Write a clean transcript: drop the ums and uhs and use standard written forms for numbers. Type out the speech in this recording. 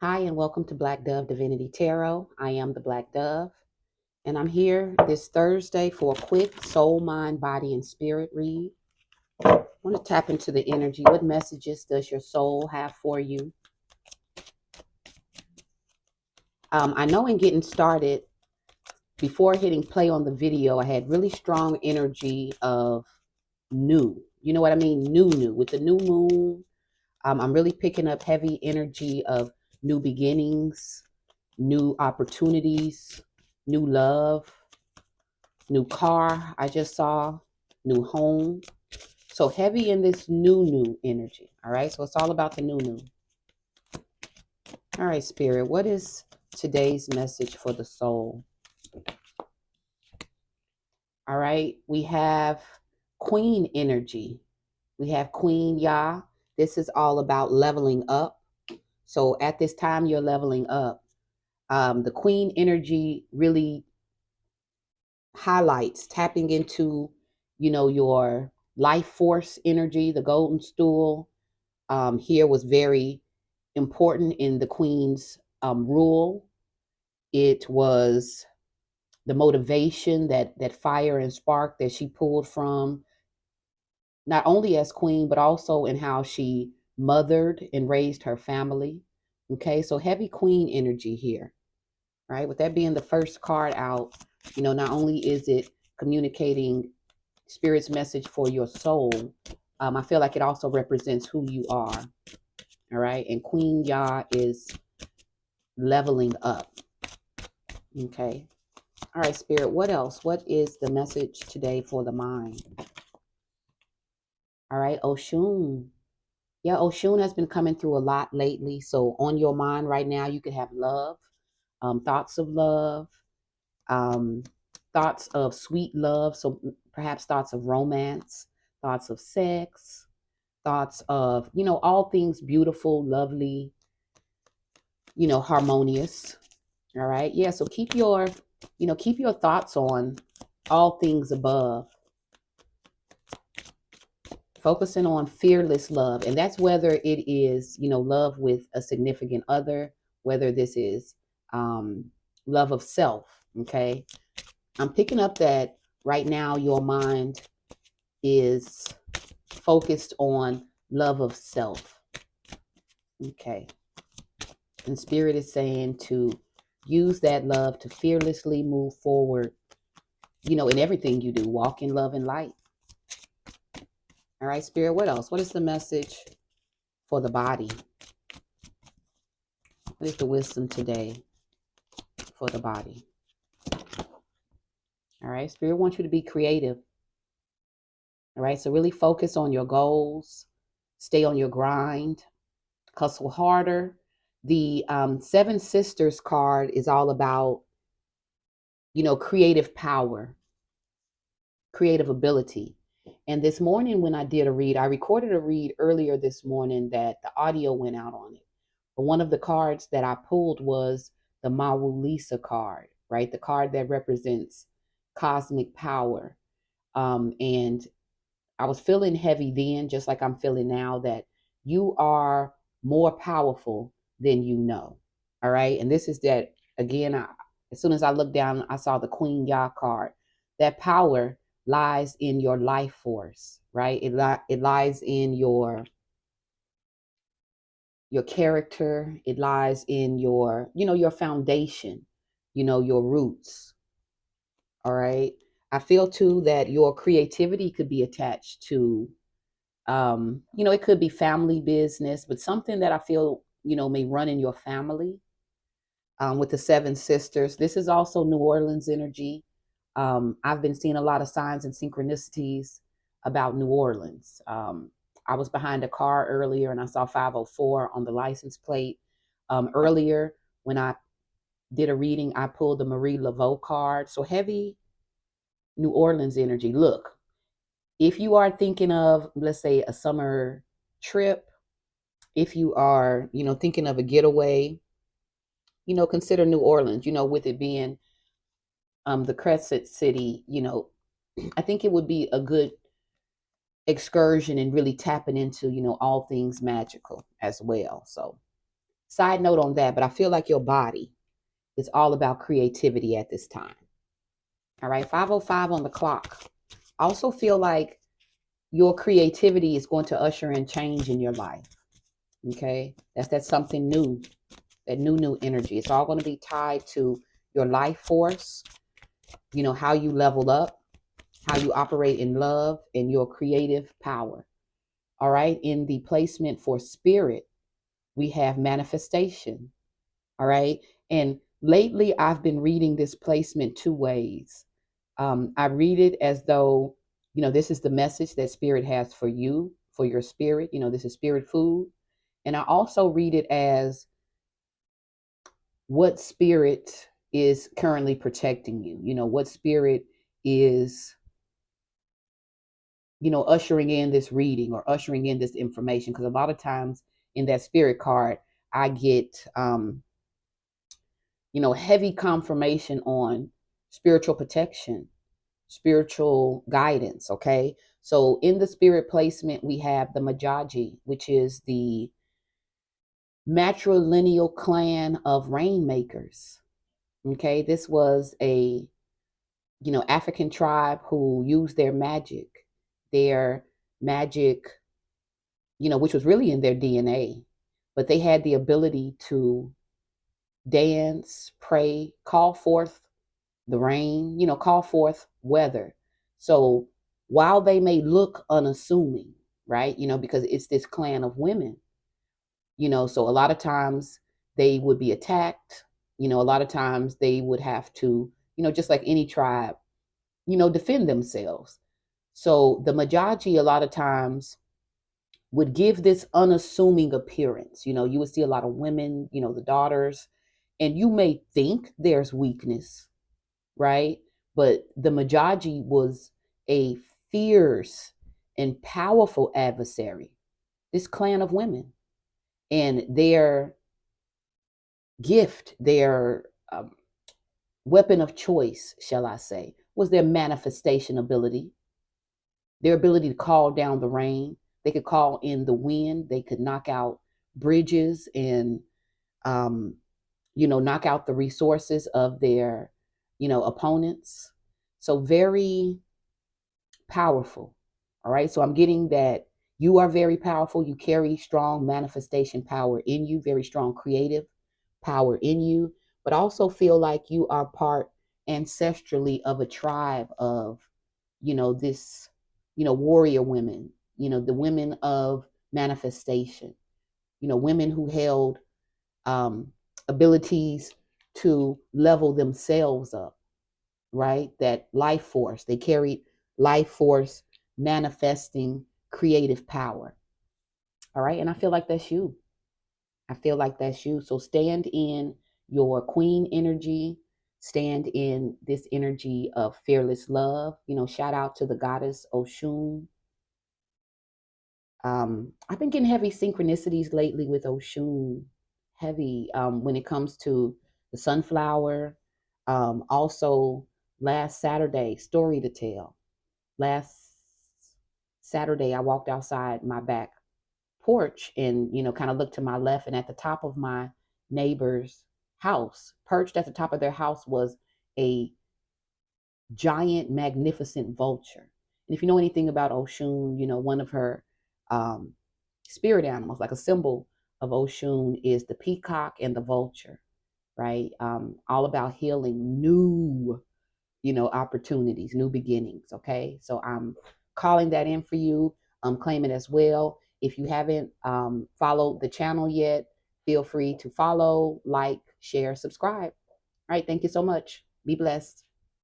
Hi, and welcome to Black Dove Divinity Tarot. I am the Black Dove, and I'm here this Thursday for a quick soul, mind, body, and spirit read. I want to tap into the energy. What messages does your soul have for you? I know in getting started, before hitting play on the video, I had really strong energy of new. You know what I mean? New. With the new moon, I'm really picking up heavy energy of new beginnings, new opportunities, new love, new car I just saw, new home. So heavy in this new energy. All right. So it's all about the new. All right, Spirit. What is today's message for the soul? All right. We have Queen energy. We have Queen Yah. This is all about leveling up. So at this time, you're leveling up. The Queen energy really highlights tapping into, your life force energy. The golden stool here was very important in the queen's rule. It was the motivation, that fire and spark that she pulled from, not only as queen but also in how she mothered and raised her family. Okay, so heavy queen energy here, right? With that being the first card out, not only is it communicating spirit's message for your soul, I feel like it also represents who you are. All right. And Queen Yah is leveling up. Okay. All right, Spirit. What else? What is the message today for the mind? All right. Oshun. Yeah, Oshun has been coming through a lot lately. So on your mind right now, you could have love, thoughts of love, um, thoughts of sweet love. So perhaps thoughts of romance, thoughts of sex, thoughts of, all things beautiful, lovely, harmonious. All right. Yeah. So keep your thoughts on all things above, focusing on fearless love. And that's whether it is, love with a significant other, whether this is um, love of self. Okay. I'm picking up that right now your mind is focused on love of self. Okay. And spirit is saying to use that love to fearlessly move forward, in everything you do. Walk in love and light. All right, Spirit, what else? What is the message for the body? What is the wisdom today for the body? All right, Spirit wants you to be creative. All right, so really focus on your goals, stay on your grind, hustle harder. The Seven Sisters card is all about, creative power, creative ability. And this morning, when I did a read, I recorded a read earlier this morning that the audio went out on it. But one of the cards that I pulled was the Mawulisa card, right? The card that represents cosmic power. And I was feeling heavy then, just like I'm feeling now, that you are more powerful than you know. All right. And this is that, again, as soon as I looked down, I saw the Queen Yah card. That power lies in your life force, right? It lies in your character. It lies in your foundation, your roots. All right. I feel too that your creativity could be attached to, it could be family business, but something that I feel, may run in your family. With the Seven Sisters, this is also New Orleans energy. I've been seeing a lot of signs and synchronicities about New Orleans. I was behind a car earlier and I saw 504 on the license plate. Earlier, when I did a reading, I pulled the Marie Laveau card. So heavy New Orleans energy. Look, if you are thinking of, let's say, a summer trip, if you are, thinking of a getaway, consider New Orleans, with it being the Crescent City, I think it would be a good excursion and really tapping into, all things magical as well. So Side note on that, but I feel like your body is all about creativity at this time. All right, 5:05 on the clock. I also feel like your creativity is going to usher in change in your life. Okay, that's something new, that new energy. It's all going to be tied to your life force, how you level up, how you operate in love, and your creative power. All right, in the placement for spirit, we have manifestation. All right, and lately I've been reading this placement two ways. I read it as though, this is the message that spirit has for you, for your spirit. This is spirit food. And I also read it as what spirit is currently protecting you, what spirit is, ushering in this reading or ushering in this information. Because a lot of times in that spirit card, I get, heavy confirmation on spiritual protection, spiritual guidance. Okay. So in the spirit placement, we have the Majaji, which is the matrilineal clan of rainmakers. Okay. This was a, African tribe who used their magic, which was really in their DNA, but they had the ability to dance, pray, call forth the rain, call forth weather. So while they may look unassuming, right, because it's this clan of women, so a lot of times they would be attacked, a lot of times they would have to, just like any tribe, defend themselves. So the Majaji a lot of times would give this unassuming appearance. You would see a lot of women, the daughters, and you may think there's weakness, right? But the Majaji was a fierce and powerful adversary, this clan of women. And their gift, their weapon of choice, shall I say, was their manifestation ability, their ability to call down the rain. They could call in the wind. They could knock out bridges and, knock out the resources of their, opponents. So very powerful. All right. So I'm getting that you are very powerful. You carry strong manifestation power in you, very strong creative power in you, but also feel like you are part ancestrally of a tribe of, this, warrior women, the women of manifestation, women who held um, abilities to level themselves up, right? That life force, they carried life force manifesting creative power. All right. And I feel like that's you. I feel like that's you. So stand in your queen energy, stand in this energy of fearless love. Shout out to the goddess Oshun. I've been getting heavy synchronicities lately with Oshun, heavy when it comes to the sunflower. Also, last Saturday, story to tell. Last Saturday, I walked outside my back porch and, kind of looked to my left, and at the top of my neighbor's house, perched at the top of their house, was a giant, magnificent vulture. And if you know anything about Oshun, one of her um, spirit animals, like a symbol of Oshun, is the peacock and the vulture, right? All about healing new, opportunities, new beginnings. Okay. So I'm calling that in for you. I'm claiming as well. If you haven't followed the channel yet, feel free to follow, like, share, subscribe. All right. Thank you so much. Be blessed.